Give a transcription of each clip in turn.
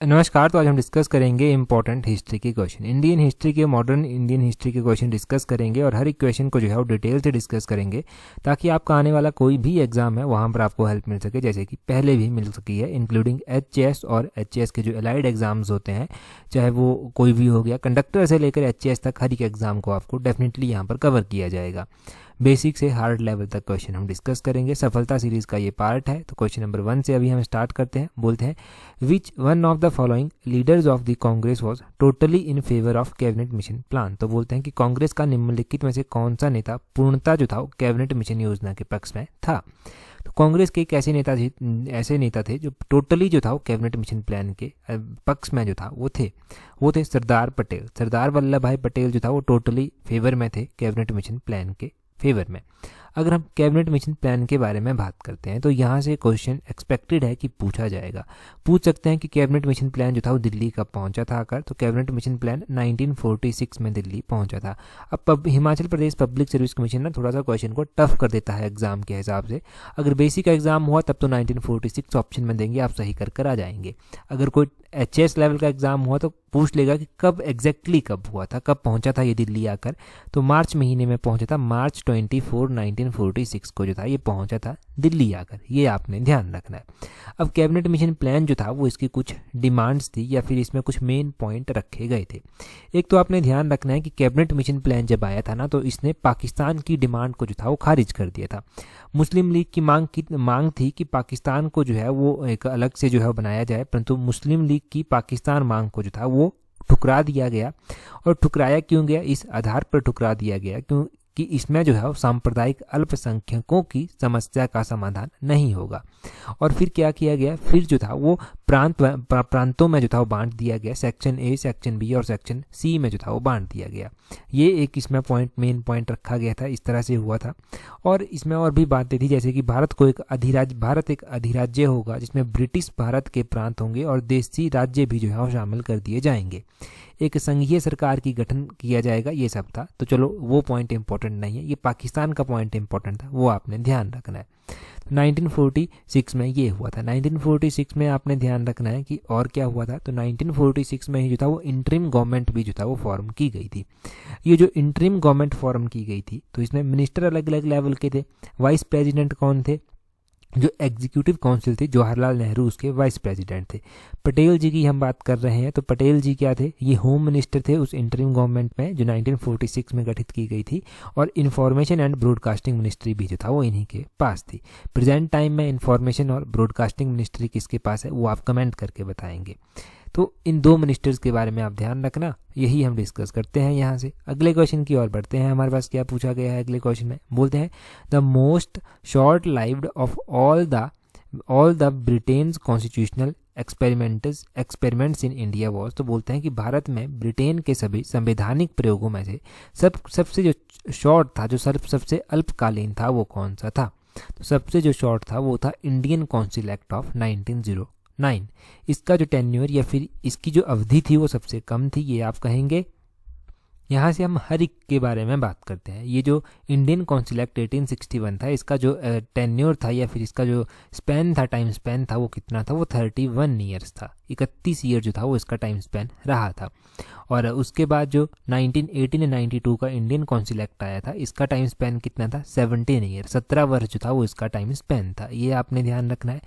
नमस्कार। तो आज हम डिस्कस करेंगे इंपॉर्टेंट हिस्ट्री के क्वेश्चन, इंडियन हिस्ट्री के, मॉडर्न इंडियन हिस्ट्री के क्वेश्चन डिस्कस करेंगे और हर एक क्वेश्चन को जो है वो डिटेल से डिस्कस करेंगे ताकि आपका आने वाला कोई भी एग्जाम है वहाँ पर आपको हेल्प मिल सके, जैसे कि पहले भी मिल सकी है, इंक्लूडिंग एचएएस और एचएएस के जो एलाइड एग्जाम्स होते हैं, चाहे वो कोई भी हो गया, कंडक्टर से लेकर एचएएस तक हर एक एग्जाम को आपको डेफिनेटली यहाँ पर कवर किया जाएगा। बेसिक से हार्ड लेवल तक क्वेश्चन हम डिस्कस करेंगे। सफलता सीरीज का ये पार्ट है। तो क्वेश्चन नंबर 1 से अभी हम स्टार्ट करते हैं। बोलते हैं, which one of the following leaders of the Congress was totally in favour of cabinet mission plan. तो बोलते हैं कि कांग्रेस का निम्नलिखित में से कौन सा नेता पूर्णतः जो था कैबिनेट मिशन योजना के पक्ष में था। तो कांग्रेस के एक ऐसे नेता थे जो टोटली जो था वो कैबिनेट मिशन प्लान के पक्ष में जो था वो थे सरदार पटेल। सरदार वल्लभ भाई पटेल जो था वो टोटली फेवर में थे कैबिनेट मिशन प्लान के फेवर में। अगर हम कैबिनेट मिशन प्लान के बारे में बात करते हैं तो यहाँ से क्वेश्चन एक्सपेक्टेड है कि पूछा जाएगा। पूछ सकते हैं कि कैबिनेट मिशन प्लान जो था वो दिल्ली कब पहुंचा था आकर। तो कैबिनेट मिशन प्लान 1946 में दिल्ली पहुंचा था। अब Himachal Pradesh public service commission ना थोड़ा सा क्वेश्चन को टफ कर देता है एग्जाम के हिसाब से। अगर बेसिक का एग्जाम हुआ तब तो 1946 ऑप्शन में देंगे, आप सही कर आ जाएंगे। अगर कोई एचएस लेवल का एग्जाम हुआ तो पूछ लेगा कि कब एग्जैक्टली कब हुआ था, कब पहुंचा था ये दिल्ली आकर। तो मार्च महीने में पहुंचा था, मार्च 24 1946 को जो था ये पहुंचा था दिल्ली आकर। ये आपने ध्यान रखना है। अब कैबिनेट मिशन प्लान जो था वो इसकी कुछ डिमांड्स थी या फिर इसमें कुछ मेन पॉइंट रखे गए थे। एक तो आपने ध्यान रखना है कि कैबिनेट मिशन प्लान जब आया था ना तो इसने पाकिस्तान की डिमांड को जो था वो खारिज कर दिया था। मुस्लिम लीग की मांग थी कि पाकिस्तान को जो है वो एक अलग से जो है बनाया जाए, परंतु मुस्लिम लीग की पाकिस्तान मांग को जो था वो ठुकरा दिया गया। और ठुकराया क्यों गया? इस आधार पर ठुकरा दिया गया क्योंकि इसमें जो है वो सांप्रदायिक अल्पसंख्यकों की समस्या का समाधान नहीं होगा। और फिर क्या किया गया? फिर जो था वो प्रांतों में जो था वो बांट दिया गया। सेक्शन ए, सेक्शन बी और सेक्शन सी में जो था वो बांट दिया गया। ये एक इसमें मेन पॉइंट रखा गया था। इस तरह से हुआ था। और इसमें और भी बातें थी, जैसे कि भारत एक अधिराज्य होगा जिसमें ब्रिटिश भारत के प्रांत होंगे और देशी राज्य भी जो है वो शामिल कर दिए जाएंगे। एक संघीय सरकार की गठन किया जाएगा, ये सब था। तो चलो वो पॉइंट इंपॉर्टेंट नहीं है, ये पाकिस्तान का पॉइंट इंपॉर्टेंट था, वो आपने ध्यान रखना है। 1946 में ये हुआ था। 1946 में आपने ध्यान रखना है कि और क्या हुआ था। तो 1946 में ही जो था वो इंटरिम गवर्नमेंट भी जो था वो फॉर्म की गई थी। ये जो इंटरिम गवर्नमेंट फॉर्म की गई थी तो इसमें मिनिस्टर अलग अलग लेवल के थे। वाइस प्रेसिडेंट कौन थे? जो एग्जीक्यूटिव काउंसिल थी, जवाहरलाल नेहरू उसके वाइस प्रेसिडेंट थे। पटेल जी की हम बात कर रहे हैं तो पटेल जी क्या थे? ये होम मिनिस्टर थे उस इंटरिम गवर्नमेंट में जो 1946 में गठित की गई थी। और इंफॉर्मेशन एंड ब्रॉडकास्टिंग मिनिस्ट्री भी जो था वो इन्हीं के पास थी। प्रेजेंट टाइम में इंफॉर्मेशन और ब्रॉडकास्टिंग मिनिस्ट्री किसके पास है वो आप कमेंट करके बताएंगे। तो इन दो मिनिस्टर्स के बारे में आप ध्यान रखना। यही हम डिस्कस करते हैं। यहाँ से अगले क्वेश्चन की ओर बढ़ते हैं। हमारे पास क्या पूछा गया है अगले क्वेश्चन में? बोलते हैं, the most short lived of all the Britain's constitutional experiments in India was. तो बोलते हैं कि भारत में ब्रिटेन के सभी संवैधानिक प्रयोगों में से सबसे जो शॉर्ट था, जो सबसे अल्पकालीन था, वो कौन सा था? तो सबसे जो शॉर्ट था वो था इंडियन काउंसिल एक्ट ऑफ 1909। इसका जो टेन्योर या फिर इसकी जो अवधि थी वो सबसे कम थी, ये आप कहेंगे। यहाँ से हम हर एक के बारे में बात करते हैं। ये जो इंडियन काउंसिल एक्ट 1861 था, इसका जो टेन्योर था या फिर इसका जो स्पैन था, टाइम स्पैन था, वो कितना था? वो 31 ईयर्स था। 31 ईयर जो था वो इसका टाइम स्पैन रहा था। और उसके बाद जो 1918 और 92 का इंडियन काउंसिल एक्ट आया था, इसका टाइम स्पैन कितना था? 17 ईयर, 17 वर्ष जो था वो इसका टाइम स्पैन था। ये आपने ध्यान रखना है।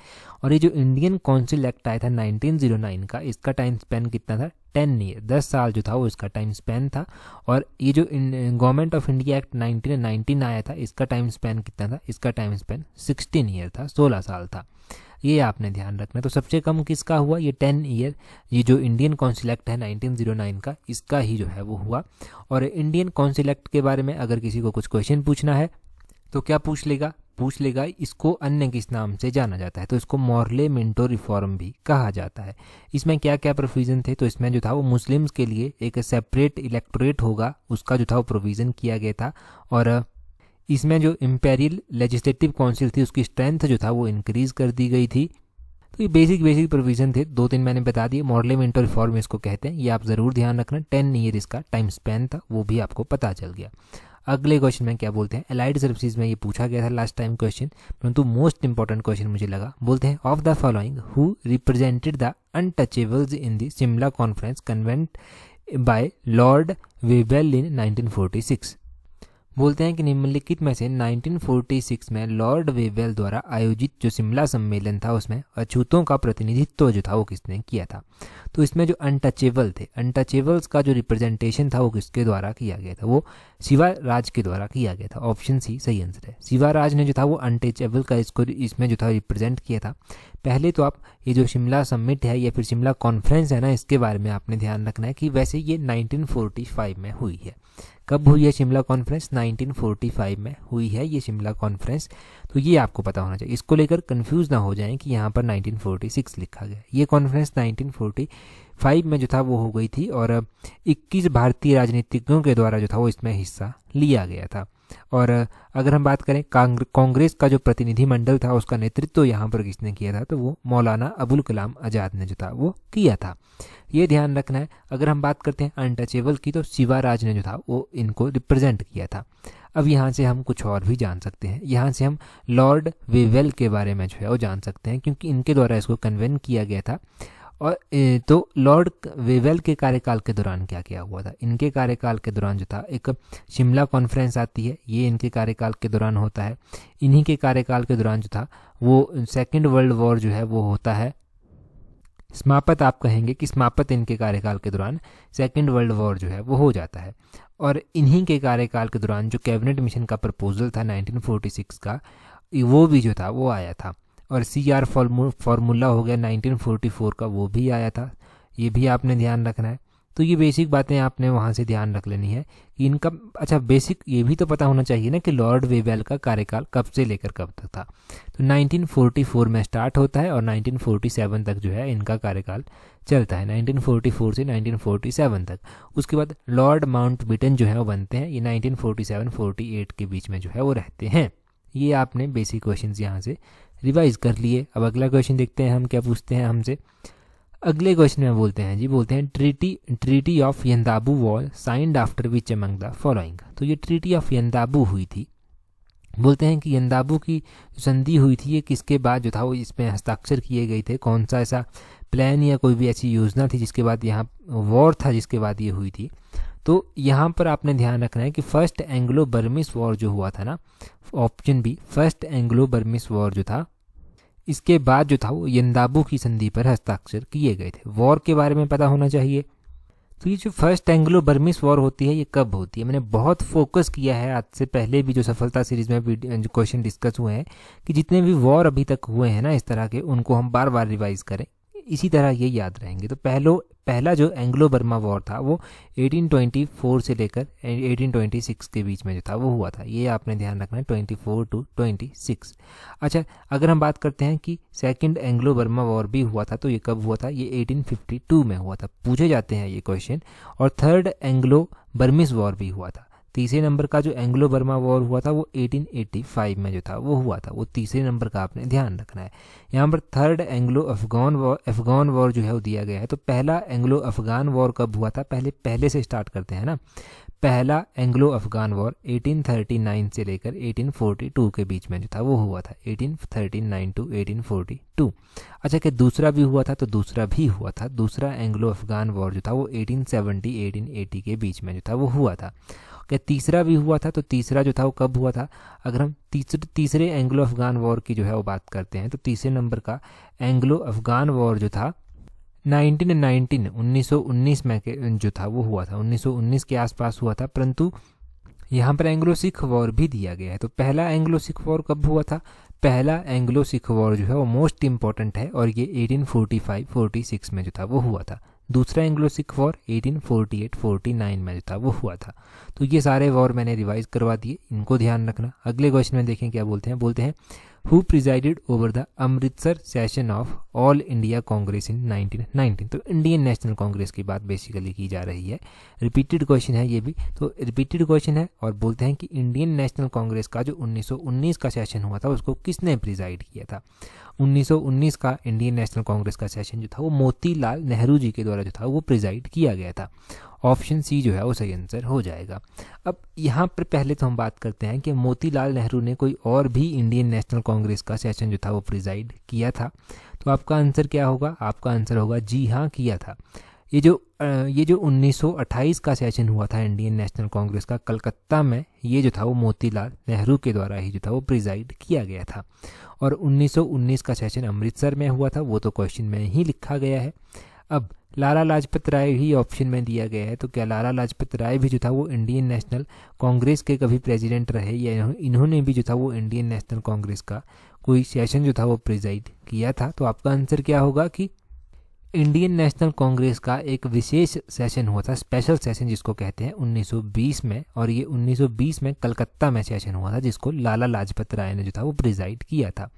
और ये जो इंडियन काउंसिल एक्ट आया था 1909 का, इसका टाइम स्पैन कितना था? 10 ईयर, 10 साल जो था वो इसका टाइम स्पैन था। और ये जो गवर्नमेंट ऑफ इंडिया एक्ट 1919 आया था, इसका टाइम स्पैन कितना था? इसका टाइम स्पैन 16 ईयर था, 16 साल था। ये आपने ध्यान रखना। तो सबसे कम किसका हुआ? ये 10 ईयर, ये जो इंडियन काउंसिल एक्ट है 1909 का, इसका ही जो है वो हुआ। और इंडियन काउंसिल एक्ट के बारे में अगर किसी को कुछ क्वेश्चन पूछना है तो क्या पूछ लेगा इसको अन्य किस नाम से जाना जाता है? तो इसको मॉर्ले मिंटो रिफॉर्म भी कहा जाता है। इसमें क्या क्या प्रोविजन थे? तो इसमें जो था वो मुस्लिम्स के लिए एक सेपरेट इलेक्टोरेट होगा, उसका जो था वो प्रोविजन किया गया था। और इसमें जो इंपेरियल लेजिस्लेटिव काउंसिल थी उसकी स्ट्रेंथ जो था वो इंक्रीज कर दी गई थी। तो ये बेसिक प्रोविजन थे, 2-3 मैंने बता दिए। मॉडल मिंटो रिफॉर्म इसको कहते हैं, ये आप ज़रूर ध्यान रखना। 10 ईयर इसका टाइम स्पैन था, वो भी आपको पता चल गया। अगले क्वेश्चन में क्या बोलते हैं, एलाइड सर्विसेज में ये पूछा गया था लास्ट टाइम क्वेश्चन, परंतु मोस्ट इंपॉर्टेंट क्वेश्चन मुझे लगा। बोलते हैं of the following who represented the untouchables in the Shimla conference convened by lord Wavell in 1946। बोलते हैं कि निम्नलिखित में से 1946 में लॉर्ड वेवेल द्वारा आयोजित जो शिमला सम्मेलन था उसमें अछूतों का प्रतिनिधित्व जो था वो किसने किया था। तो इसमें जो अनटचेबल थे, अनटचेबल्स का जो रिप्रेजेंटेशन था वो किसके द्वारा किया गया था, वो शिवाराज के द्वारा किया गया था। ऑप्शन सी सही आंसर है। शिवाराज ने जो था वो अनटचेबल का इसमें जो था रिप्रेजेंट किया था। पहले तो आप ये जो शिमला समिट है या फिर शिमला कॉन्फ्रेंस है ना, इसके बारे में आपने ध्यान रखना है कि वैसे ये 1945 में हुई है। कब हुई है शिमला कॉन्फ्रेंस? 1945 में हुई है ये शिमला कॉन्फ्रेंस। तो ये आपको पता होना चाहिए, इसको लेकर कंफ्यूज ना हो जाएं कि यहाँ पर 1946 लिखा गया। ये कॉन्फ्रेंस 1945 में जो था वो हो गई थी और 21 भारतीय राजनीतिज्ञों के द्वारा जो था वो इसमें हिस्सा लिया गया था। और अगर हम बात करें कांग्रेस का जो प्रतिनिधिमंडल था उसका नेतृत्व यहाँ पर किसने किया था, तो वो मौलाना अबुल कलाम आज़ाद ने जो था वो किया था। ये ध्यान रखना है। अगर हम बात करते हैं अनटचेबल की, तो शिवाराज ने जो था वो इनको रिप्रेजेंट किया था। अब यहाँ से हम कुछ और भी जान सकते हैं। यहाँ से हम लॉर्ड वेवेल के बारे में जो है वो जान सकते हैं, क्योंकि इनके द्वारा इसको कन्वेन किया गया था। और तो लॉर्ड वेवेल के कार्यकाल के दौरान क्या क्या हुआ था? इनके कार्यकाल के दौरान जो था एक शिमला कॉन्फ्रेंस आती है, ये इनके कार्यकाल के दौरान होता है। इन्हीं के कार्यकाल के दौरान जो था वो सेकेंड वर्ल्ड वॉर जो है वो होता है। समाप्त आप कहेंगे कि समाप्त इनके कार्यकाल के दौरान सेकेंड वर्ल्ड वॉर जो है वो हो जाता है। और इन्हीं के कार्यकाल के दौरान जो कैबिनेट मिशन का प्रपोजल था 1946 का, वो भी जो था वो आया था। और CR फार्मूला हो गया 1944 का, वो भी आया था। ये भी आपने ध्यान रखना है। तो ये बेसिक बातें आपने वहाँ से ध्यान रख लेनी है कि इनका अच्छा बेसिक ये भी तो पता होना चाहिए ना कि लॉर्ड वेवेल का कार्यकाल कब से लेकर कब तक था। तो 1944 में स्टार्ट होता है और 1947 तक जो है इनका कार्यकाल चलता है, 1944 से 1947 तक। उसके बाद लॉर्ड माउंटबेटन जो है वो बनते हैं, ये 1947-48 के बीच में जो है वो रहते हैं। ये आपने बेसिक क्वेश्चंस यहाँ से रिवाइज कर लिए। अब अगला क्वेश्चन देखते हैं हम क्या पूछते हैं हमसे। अगले क्वेश्चन में बोलते हैं बोलते हैं treaty of Yandabo was signed after which among the following. तो ये ट्रीटी ऑफ यंदाबू हुई थी। बोलते हैं कि यंदाबू की संधि हुई थी ये किसके बाद जो था वो इसमें हस्ताक्षर किए गए थे, कौन सा ऐसा प्लान या कोई भी ऐसी योजना थी जिसके बाद यहाँ वॉर था जिसके बाद ये हुई थी। तो यहाँ पर आपने ध्यान रखना है कि फर्स्ट एंग्लो बर्मिस वॉर जो हुआ था ना, option B first Anglo Burmese war जो था, इसके बाद जो था वो यंदाबू की संधि पर हस्ताक्षर किए गए थे। वॉर के बारे में पता होना चाहिए। तो ये जो फर्स्ट एंग्लो बर्मिस वॉर होती है ये कब होती है? मैंने बहुत फोकस किया है आज से पहले भी जो सफलता सीरीज में जो क्वेश्चन डिस्कस हुए हैं कि जितने भी वॉर अभी तक हुए हैं ना इस तरह के, उनको हम बार बार रिवाइज करें, इसी तरह ये याद रहेंगे। तो पहला जो एंग्लो बर्मा वॉर था वो 1824 से लेकर 1826 के बीच में जो था वो हुआ था। ये आपने ध्यान रखना है, 24 to 26। अच्छा, अगर हम बात करते हैं कि सेकंड एंग्लो बर्मा वॉर भी हुआ था, तो ये कब हुआ था? ये 1852 में हुआ था, पूछे जाते हैं ये क्वेश्चन। और थर्ड एंग्लो बर्मिस वॉर भी हुआ था। तीसरे नंबर का जो एंग्लो बर्मा वॉर हुआ था वो 1885 में जो था वो हुआ था, वो तीसरे नंबर का आपने ध्यान रखना है। यहाँ पर थर्ड एंग्लो अफगान वॉर जो है वो दिया गया है। तो पहला एंग्लो अफगान वॉर कब हुआ था? पहले से स्टार्ट करते हैं ना। पहला एंग्लो अफगान वॉर 1839 से लेकर 1842 के बीच में जो था वो हुआ था, 1839 to 1842। अच्छा, कि दूसरा भी हुआ था? तो दूसरा भी हुआ था। दूसरा एंग्लो अफगान वॉर जो था वो 1870-1880 के बीच में जो था वो हुआ था। क्या तीसरा भी हुआ था? तो तीसरा जो था वो कब हुआ था? अगर हम तीसरे एंग्लो अफगान वॉर की जो है वो बात करते हैं, तो तीसरे नंबर का एंग्लो अफगान वॉर जो था 1919 में जो था वो हुआ था, 1919 के आसपास हुआ था। परंतु यहाँ पर एंग्लो सिख वॉर भी दिया गया है। तो पहला एंग्लो सिख वॉर कब हुआ था? पहला एंग्लो सिख वॉर जो है वो मोस्ट इंपॉर्टेंट है और ये 1845-46 में जो था वो हुआ था। दूसरा एंग्लो सिख वॉर 1848-49 में जो था वो हुआ था। तो ये सारे वॉर मैंने रिवाइज करवा दिए, इनको ध्यान रखना। अगले क्वेश्चन में देखें क्या बोलते हैं who presided over the Amritsar session of all India Congress in 1919। तो इंडियन नेशनल कांग्रेस की बात बेसिकली की जा रही है। रिपीटेड क्वेश्चन है ये भी, तो रिपीटेड क्वेश्चन है। और बोलते हैं कि इंडियन नेशनल कांग्रेस का जो 1919 का सेशन हुआ था उसको किसने प्रिजाइड किया था? 1919 का इंडियन नेशनल कांग्रेस का सेशन जो था वो मोतीलाल नेहरू जी के द्वारा जो था वो प्रिजाइड किया गया था। ऑप्शन सी जो है वो सही आंसर हो जाएगा। अब यहाँ पर पहले तो हम बात करते हैं कि मोतीलाल नेहरू ने कोई और भी इंडियन नेशनल कांग्रेस का सेशन जो था वो प्रिजाइड किया था। तो आपका आंसर क्या होगा? आपका आंसर होगा जी हाँ, किया था। ये जो 1928 का सेशन हुआ था इंडियन नेशनल कांग्रेस का कलकत्ता में, ये जो था वो मोतीलाल नेहरू के द्वारा ही जो था वो प्रिजाइड किया गया था। और 1919 का सेशन अमृतसर में हुआ था, वो तो क्वेश्चन में ही लिखा गया है। अब लाला लाजपत राय भी ऑप्शन में दिया गया है, तो क्या लाला लाजपत राय भी जो था वो इंडियन नेशनल कांग्रेस के कभी प्रेसिडेंट रहे, या इन्होंने भी जो था वो इंडियन नेशनल कांग्रेस का कोई सेशन जो था वो प्रिजाइड किया था? तो आपका आंसर क्या होगा कि इंडियन नेशनल कांग्रेस का एक विशेष सेशन हुआ था, स्पेशल सेशन जिसको कहते हैं, 1920 में। और ये 1920 में कलकत्ता में सेशन हुआ था, जिसको लाला लाजपत राय ने जो था वो प्रिजाइड किया था।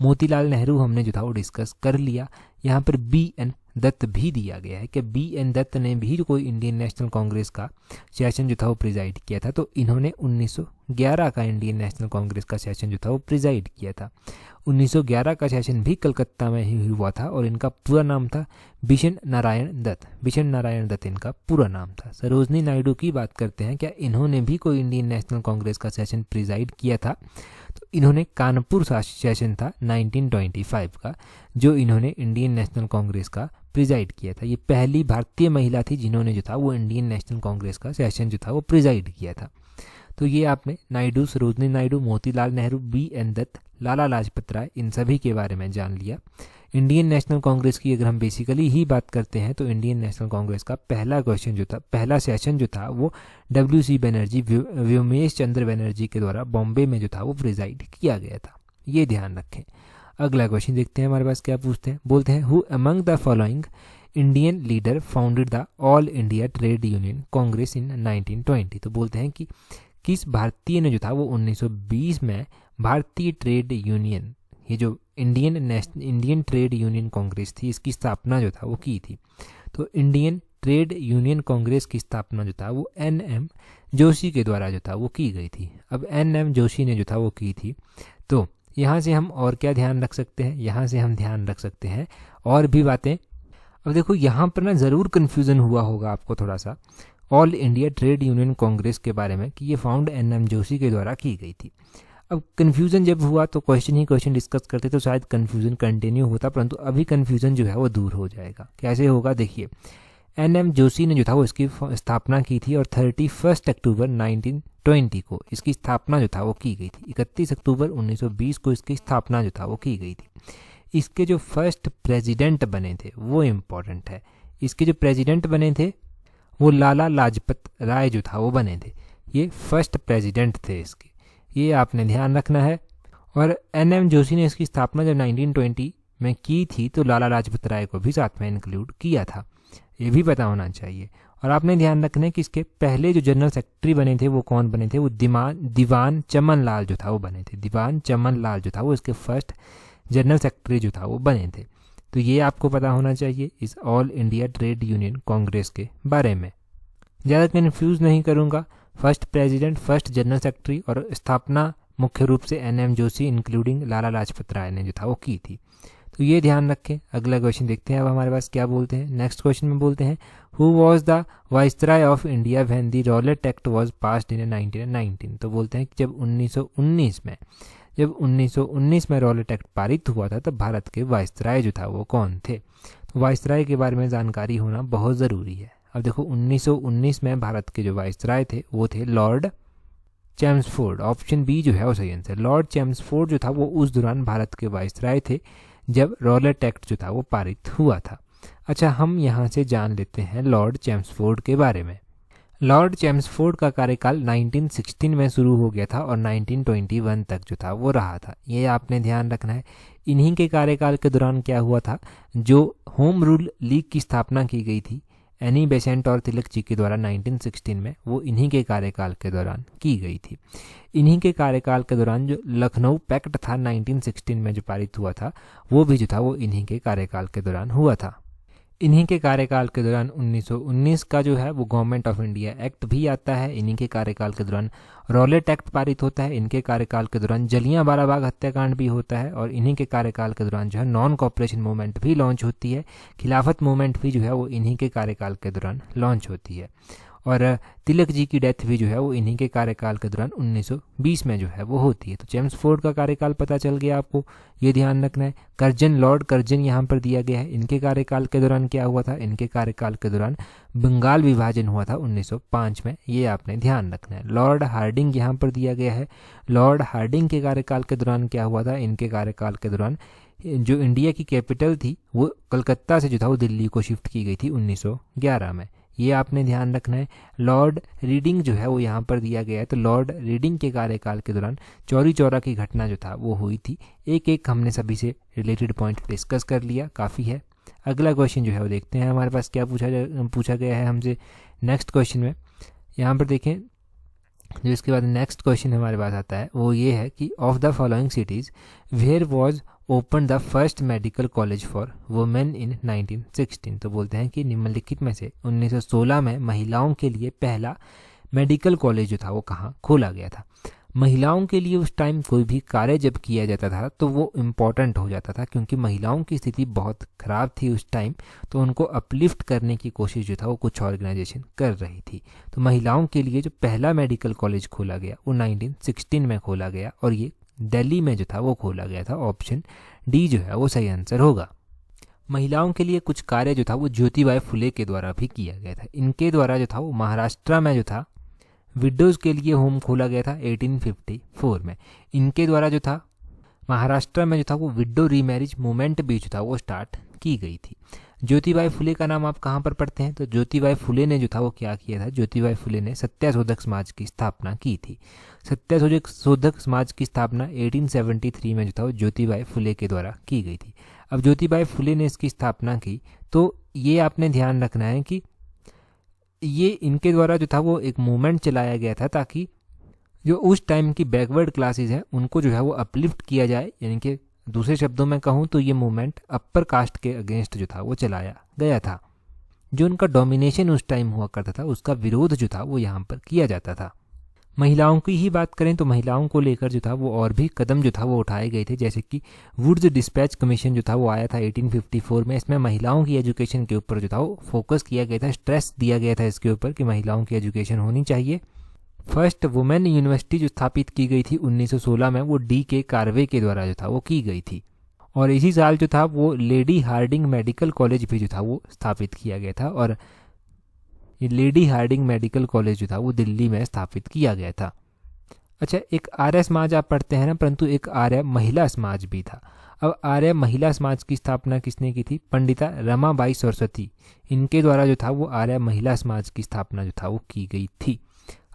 मोतीलाल नेहरू हमने जो था वो डिस्कस कर लिया। यहाँ पर बी एन दत्त भी दिया गया है कि बी एन दत्त ने भी कोई इंडियन नेशनल कांग्रेस का सेशन जो था वो प्रिजाइड किया था। तो इन्होंने 1911 का इंडियन नेशनल कांग्रेस का सेशन जो था वो प्रिजाइड किया था। 1911 का सेशन भी कलकत्ता में ही हुआ था और इनका पूरा नाम था बिशन नारायण दत्त। बिशन नारायण दत्त इनका पूरा नाम था। सरोजनी नायडू की बात करते हैं, क्या इन्होंने भी कोई इंडियन नेशनल कांग्रेस का सेशन प्रिजाइड किया था? तो इन्होंने कानपुर सेशन था 1925 का, जो इन्होंने इंडियन नेशनल कांग्रेस का प्रिजाइड किया था। ये पहली भारतीय महिला थी जिन्होंने जो था वो इंडियन नेशनल कांग्रेस का सेशन जो था वो प्रिजाइड किया था। तो ये आपने नायडू, सरोजनी नायडू, मोतीलाल नेहरू, बी एन दत्त, लाला लाजपत राय, इन सभी के बारे में जान लिया। इंडियन नेशनल कांग्रेस की अगर हम बेसिकली ही बात करते हैं तो इंडियन नेशनल कांग्रेस का पहला क्वेश्चन जो था, पहला सेशन जो था वो WC बनर्जी, व्योमेश चंद्र बनर्जी के द्वारा बॉम्बे में जो था वो प्रिजाइड किया गया था। ये ध्यान रखें। अगला क्वेश्चन देखते हैं हमारे पास क्या पूछते हैं। बोलते हैं who among the following Indian leader founded the all India trade union Congress in 1920। तो बोलते हैं कि किस भारतीय ने जो था वो 1920 में भारतीय ट्रेड यूनियन, ये जो इंडियन ट्रेड यूनियन कांग्रेस थी, इसकी स्थापना जो था वो की थी। तो इंडियन ट्रेड यूनियन कांग्रेस की स्थापना जो था वो NM जोशी के द्वारा जो था वो की गई थी। अब NM जोशी ने जो था वो की थी। तो यहाँ से हम और क्या ध्यान रख सकते हैं? यहाँ से हम ध्यान रख सकते हैं और भी बातें। अब देखो यहाँ पर ना ज़रूर कन्फ्यूज़न हुआ होगा आपको थोड़ा सा all India trade union Congress के बारे में कि ये फाउंड NM जोशी के द्वारा की गई थी। अब कन्फ्यूज़न जब हुआ तो क्वेश्चन डिस्कस करते तो शायद कन्फ्यूज़न कंटिन्यू होता, परंतु अभी कन्फ्यूज़न जो है वो दूर हो जाएगा। कैसे होगा? देखिए, NM जोशी ने जो था वो इसकी स्थापना की थी और 31 अक्टूबर 1920 को इसकी स्थापना जो था वो की गई थी। 31 अक्टूबर 1920 को इसकी स्थापना जो था वो की गई थी। इसके जो फर्स्ट प्रेसिडेंट बने थे वो इम्पॉर्टेंट है। इसके जो प्रेसिडेंट बने थे वो लाला लाजपत राय जो था वो बने थे। ये फर्स्ट प्रेसिडेंट थे इसके, ये आपने ध्यान रखना है। और NM जोशी ने इसकी स्थापना जब 1920 में की थी तो लाला लाजपत राय को भी साथ में इंक्लूड किया था, ये भी पता होना चाहिए। और आपने ध्यान रखना है कि इसके पहले जो जनरल सेक्रेटरी बने थे वो कौन बने थे? वो दीवान चमन लाल जो था वो बने थे। दीवान चमन लाल जो था वो इसके फर्स्ट जनरल सेक्रेटरी जो था वो बने थे। तो ये आपको पता होना चाहिए इस all India trade union Congress के बारे में। ज़्यादा कन्फ्यूज़ नहीं करूँगा। First president, first general secretary और स्थापना मुख्य रूप से NM जोशी इंक्लूडिंग लाला लाजपत राय ने जो था वो की थी। तो ये ध्यान रखें। अगला क्वेश्चन देखते हैं अब हमारे पास क्या बोलते हैं। नेक्स्ट क्वेश्चन में बोलते हैं who was the viceroy of India when the Rowlatt act was passed in 1919। तो बोलते हैं कि जब 1919 में रॉलेट एक्ट पारित हुआ था तब भारत के वाइसराय जो था वो कौन थे? तो वाइसराय के बारे में जानकारी होना बहुत ज़रूरी है। अब देखो 1919 में भारत के जो वाइसराय थे वो थे लॉर्ड चैम्सफोर्ड। ऑप्शन बी जो है वो सही आंसर। लॉर्ड चैम्सफोर्ड जो था वो उस दौरान भारत के वाइसराय थे जब रॉलेट एक्ट जो था वो पारित हुआ था। अच्छा, हम यहाँ से जान लेते हैं लॉर्ड चैम्सफोर्ड के बारे में। लॉर्ड चैम्सफोर्ड का कार्यकाल 1916 में शुरू हो गया था और 1921 तक जो था वो रहा था। ये आपने ध्यान रखना है। इन्हीं के कार्यकाल के दौरान क्या हुआ था, जो होम रूल लीग की स्थापना की गई थी एनी बेसेंट और तिलक जी के द्वारा 1916 में, वो इन्हीं के कार्यकाल के दौरान की गई थी। इन्हीं के कार्यकाल के दौरान जो लखनऊ पैक्ट था 1916 में जो पारित हुआ था वो भी जो था वो इन्हीं के कार्यकाल के दौरान हुआ था। इन्हीं के कार्यकाल के दौरान 1919 का जो है वो गवर्नमेंट ऑफ इंडिया एक्ट भी आता है। इन्हीं के कार्यकाल के दौरान रॉलेट एक्ट पारित होता है। इनके कार्यकाल के दौरान जलियांवाला बाग हत्याकांड भी होता है। और इन्हीं के कार्यकाल के दौरान जो है नॉन कॉपरेशन मूवमेंट भी लॉन्च होती है। खिलाफत मूवमेंट भी जो है वो इन्हीं के कार्यकाल के दौरान लॉन्च होती है। और तिलक जी की डेथ भी जो है वो इन्हीं के कार्यकाल के दौरान 1920 में जो है वो होती है। तो चेम्सफोर्ड का कार्यकाल पता चल गया आपको, ये ध्यान रखना है। कर्जन, लॉर्ड कर्जन यहाँ पर दिया गया है। इनके कार्यकाल के दौरान क्या हुआ था? इनके कार्यकाल के दौरान बंगाल विभाजन हुआ था 1905 में, ये आपने ध्यान रखना है। लॉर्ड हार्डिंग यहाँ पर दिया गया है। लॉर्ड हार्डिंग के कार्यकाल के दौरान क्या हुआ था? इनके कार्यकाल के दौरान जो इंडिया की कैपिटल थी वो कलकत्ता से जो था वो दिल्ली को शिफ्ट की गई थी 1911 में, ये आपने ध्यान रखना है। लॉर्ड रीडिंग जो है वो यहाँ पर दिया गया है। तो लॉर्ड रीडिंग के कार्यकाल के दौरान चौरी चौरा की घटना जो था वो हुई थी। एक एक हमने सभी से रिलेटेड पॉइंट डिस्कस कर लिया, काफ़ी है। अगला क्वेश्चन जो है वो देखते हैं हमारे पास क्या पूछा गया है हमसे नेक्स्ट क्वेश्चन में। यहाँ पर देखें, जो इसके बाद नेक्स्ट क्वेश्चन हमारे पास आता है वो ये है कि of the following cities where was open the first medical college for women in 1916। तो बोलते हैं कि निम्नलिखित में से 1916 में महिलाओं के लिए पहला मेडिकल कॉलेज जो था वो कहाँ खोला गया था। महिलाओं के लिए उस टाइम कोई भी कार्य जब किया जाता था तो वो इम्पॉर्टेंट हो जाता था, क्योंकि महिलाओं की स्थिति बहुत ख़राब थी उस टाइम। तो उनको अपलिफ्ट करने की कोशिश जो था वो कुछ ऑर्गेनाइजेशन कर रही थी। तो महिलाओं के लिए जो पहला मेडिकल कॉलेज खोला गया वो 1916 में खोला गया, और ये दिल्ली में जो था वो खोला गया था। ऑप्शन डी जो है वो सही आंसर होगा। महिलाओं के लिए कुछ कार्य जो था वो ज्योतिबाई फुले के द्वारा भी किया गया था। इनके द्वारा जो था वो महाराष्ट्र में जो था विडोज़ के लिए होम खोला गया था 1854 में। इनके द्वारा जो था महाराष्ट्र में जो था वो विडो रीमैरिज मूवमेंट भी जो था वो स्टार्ट की गई थी। ज्योतिबाई फुले का नाम आप कहाँ पर पढ़ते हैं? तो ज्योतिबाई फुले ने जो था वो क्या किया था? ज्योतिबाई फुले ने सत्याशोधक समाज की स्थापना की थी। सत्याशोधक समाज की स्थापना 1873 में जो था वो ज्योतिबाई फुले के द्वारा की गई थी। अब ज्योतिबाई फुले ने इसकी स्थापना की, तो ये आपने ध्यान रखना है कि ये इनके द्वारा जो था वो एक मूवमेंट चलाया गया था, ताकि जो उस टाइम की बैकवर्ड क्लासेस हैं उनको जो है वो अपलिफ्ट किया जाए। यानी कि दूसरे शब्दों में कहूँ तो ये मूवमेंट अपर कास्ट के अगेंस्ट जो था वो चलाया गया था। जो उनका डोमिनेशन उस टाइम हुआ करता था उसका विरोध जो था वो यहाँ पर किया जाता था। महिलाओं की ही बात करें तो महिलाओं को लेकर जो था वो और भी कदम जो था वो उठाए गए थे, जैसे कि वुड्स डिस्पैच कमीशन जो था वो आया था 1854 में। इसमें महिलाओं की एजुकेशन के ऊपर जो था वो फोकस किया गया था, स्ट्रेस दिया गया था इसके ऊपर कि महिलाओं की एजुकेशन होनी चाहिए। फर्स्ट वुमेन यूनिवर्सिटी जो स्थापित की गई थी 1916 में वो डी के कार्वे के द्वारा जो था वो की गई थी। और इसी साल जो था वो लेडी हार्डिंग मेडिकल कॉलेज भी जो था वो स्थापित किया गया था, और ये लेडी हार्डिंग मेडिकल कॉलेज जो था वो दिल्ली में स्थापित किया गया था। अच्छा, एक आर्य समाज आप पढ़ते हैं ना, परंतु एक आर्य महिला समाज भी था। अब आर्य महिला समाज की स्थापना किसने की थी? पंडिता रमाबाई सरस्वती, इनके द्वारा जो था वो आर्य महिला समाज की स्थापना जो था वो की गई थी।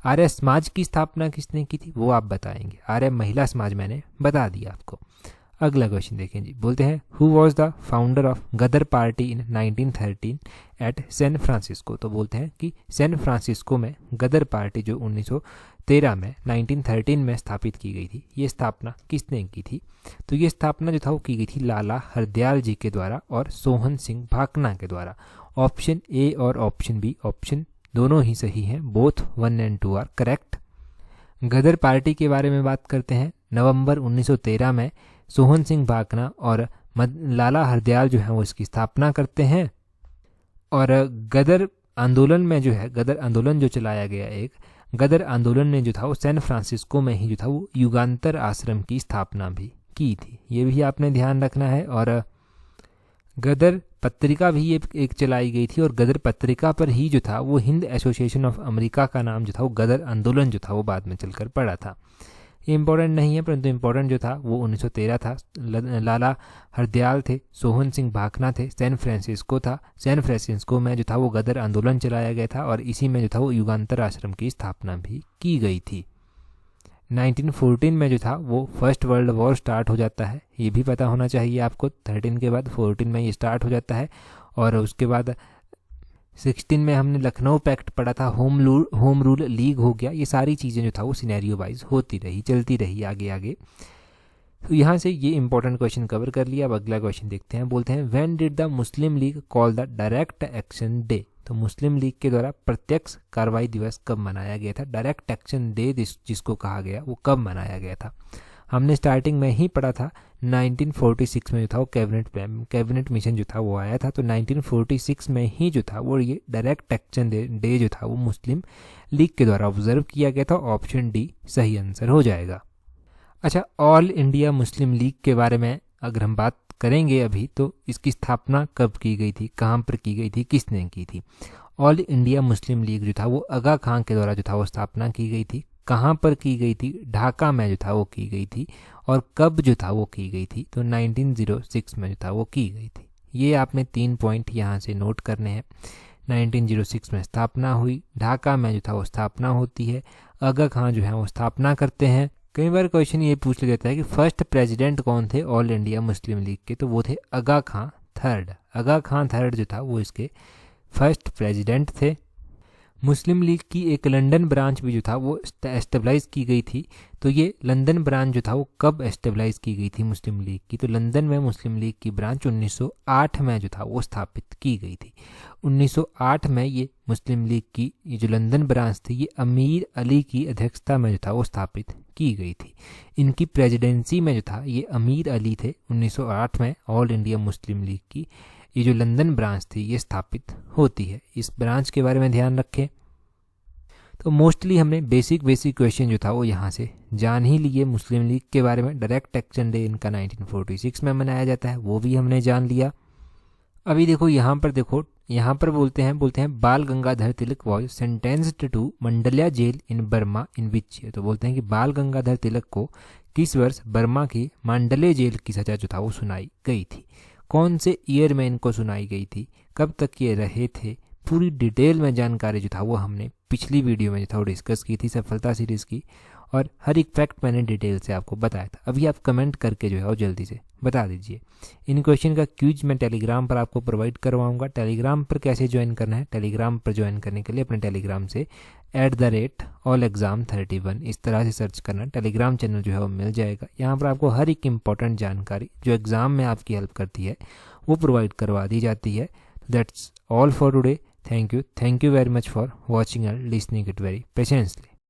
आर्य समाज की स्थापना किसने की थी वो आप बताएंगे। आर्य महिला समाज मैंने बता दिया आपको। अगला क्वेश्चन देखें जी, बोलते हैं who was the founder of Ghadar party in 1913 at San Francisco. तो बोलते हैं कि सैन फ्रांसिस्को में गदर पार्टी जो 1913 में 1913 में स्थापित की गई थी, ये स्थापना किसने की थी? तो ये स्थापना जो था वो की गई थी लाला हरदयाल जी के द्वारा और सोहन सिंह भाकना के द्वारा। ऑप्शन ए और ऑप्शन बी, ऑप्शन दोनों ही सही हैं। Both 1 and 2 are correct. Ghadar party के बारे में बात करते हैं। नवंबर 1913 में सोहन सिंह भाकना और लाला हरदयाल जो है वो इसकी स्थापना करते हैं। और गदर आंदोलन में जो है, गदर आंदोलन जो चलाया गया, एक गदर आंदोलन ने जो था वो सैन फ्रांसिस्को में ही जो था वो युगांतर आश्रम की स्थापना भी की थी, ये भी आपने ध्यान रखना है। और गदर पत्रिका भी एक चलाई गई थी, और गदर पत्रिका पर ही जो था वो हिंद एसोसिएशन ऑफ अमेरिका का नाम जो था वो गदर आंदोलन जो था वो बाद में चलकर पड़ा था। ये इंपॉर्टेंट नहीं है, परंतु इंपॉर्टेंट जो था वो 1913 था। लाला हरदयाल थे, सोहन सिंह भाकना थे, सैन फ्रांसिस्को था। सैन फ्रांसिस्को में जो था वो गदर आंदोलन चलाया गया था, और इसी में जो था वो युगांतर आश्रम की स्थापना भी की गई थी। 1914 में जो था वो फर्स्ट वर्ल्ड वॉर स्टार्ट हो जाता है, ये भी पता होना चाहिए आपको। 13 के बाद 14 में ये स्टार्ट हो जाता है, और उसके बाद 16 में हमने लखनऊ पैक्ट पढ़ा था, होम रूल लीग हो गया। ये सारी चीज़ें जो था वो सिनेरियो वाइज होती रही, चलती रही आगे आगे। तो यहाँ से ये इंपॉर्टेंट क्वेश्चन कवर कर लिया। अब अगला क्वेश्चन देखते हैं। बोलते हैं when did the Muslim league call the direct action day. तो मुस्लिम लीग के द्वारा प्रत्यक्ष कार्रवाई दिवस कब मनाया गया था? डायरेक्ट एक्शन डे जिसको कहा गया वो कब मनाया गया था? हमने स्टार्टिंग में ही पढ़ा था 1946 में जो था वो कैबिनेट मिशन जो था वो आया था। तो 1946 में ही जो था वो ये डायरेक्ट एक्शन डे जो था वो मुस्लिम लीग के द्वारा ऑब्जर्व किया गया था। ऑप्शन डी सही आंसर हो जाएगा। अच्छा, ऑल इंडिया मुस्लिम लीग के बारे में अगर हम बात करेंगे अभी, तो इसकी स्थापना कब की गई थी, कहाँ पर की गई थी, किसने की थी? ऑल इंडिया मुस्लिम लीग जो था वो आगा खां के द्वारा जो था वो स्थापना की गई थी। कहाँ पर की गई थी? ढाका में जो था वो की गई थी। और कब जो था वो की गई थी? तो 1906 में जो था वो की गई थी। ये आपने 3 पॉइंट यहाँ से नोट करने हैं। 1906 में स्थापना हुई, ढाका में जो था वो स्थापना होती है, आगा खां जो है वो स्थापना करते हैं। कई बार क्वेश्चन ये पूछ लिया जाता है कि फर्स्ट प्रेसिडेंट कौन थे ऑल इंडिया मुस्लिम लीग के? तो वो थे आगा खां थर्ड। आगा खां थर्ड जो था वो इसके फर्स्ट प्रेसिडेंट थे। मुस्लिम लीग की एक लंदन ब्रांच भी जो था वो एस्टेब्लाइज की गई थी। तो ये लंदन ब्रांच जो था वो कब एस्टेब्लाइज की गई थी मुस्लिम लीग की? तो लंदन में मुस्लिम लीग की ब्रांच 1908 में जो था वो स्थापित की गई थी। 1908 में ये मुस्लिम लीग की ये जो लंदन ब्रांच थी ये अमीर अली की अध्यक्षता में जो था वो स्थापित की गई थी। इनकी प्रेसिडेंसी में जो था ये अमीर अली थे। 1908 में ऑल इंडिया मुस्लिम लीग की ये जो लंदन ब्रांच थी ये स्थापित होती है। इस ब्रांच के बारे में ध्यान रखें। तो मोस्टली हमने बेसिक क्वेश्चन जो था वो यहाँ से जान ही लिए। मुस्लिम लीग के बारे में डायरेक्ट एक्शन डे इनका 1946 में मनाया जाता है, वो भी हमने जान लिया। अभी देखो यहाँ पर बोलते हैं Bal Gangadhar Tilak was sentenced to Mandalay jail in Burma in which year. तो बोलते हैं कि बाल गंगाधर तिलक को किस वर्ष बर्मा की मांडले जेल की सजा जो था वो सुनाई गई थी? कौन से ईयर में इनको सुनाई गई थी? कब तक ये रहे थे? पूरी डिटेल में जानकारी जो था वो हमने पिछली वीडियो में जो था वो डिस्कस की थी सफलता सीरीज़ की, और हर एक फैक्ट मैंने डिटेल से आपको बताया था। अभी आप कमेंट करके जो है वो जल्दी से बता दीजिए। इन क्वेश्चन का क्यूज मैं टेलीग्राम पर आपको प्रोवाइड करवाऊंगा। टेलीग्राम पर कैसे ज्वाइन करना है? टेलीग्राम पर ज्वाइन करने के लिए अपने टेलीग्राम से @allexam31 इस तरह से सर्च करना, टेलीग्राम चैनल जो है वो मिल जाएगा। यहाँ पर आपको हर एक इम्पॉर्टेंट जानकारी जो एग्ज़ाम में आपकी हेल्प करती है वो प्रोवाइड करवा दी जाती है। That's all for today. Thank you very much for watching and listening it very patiently.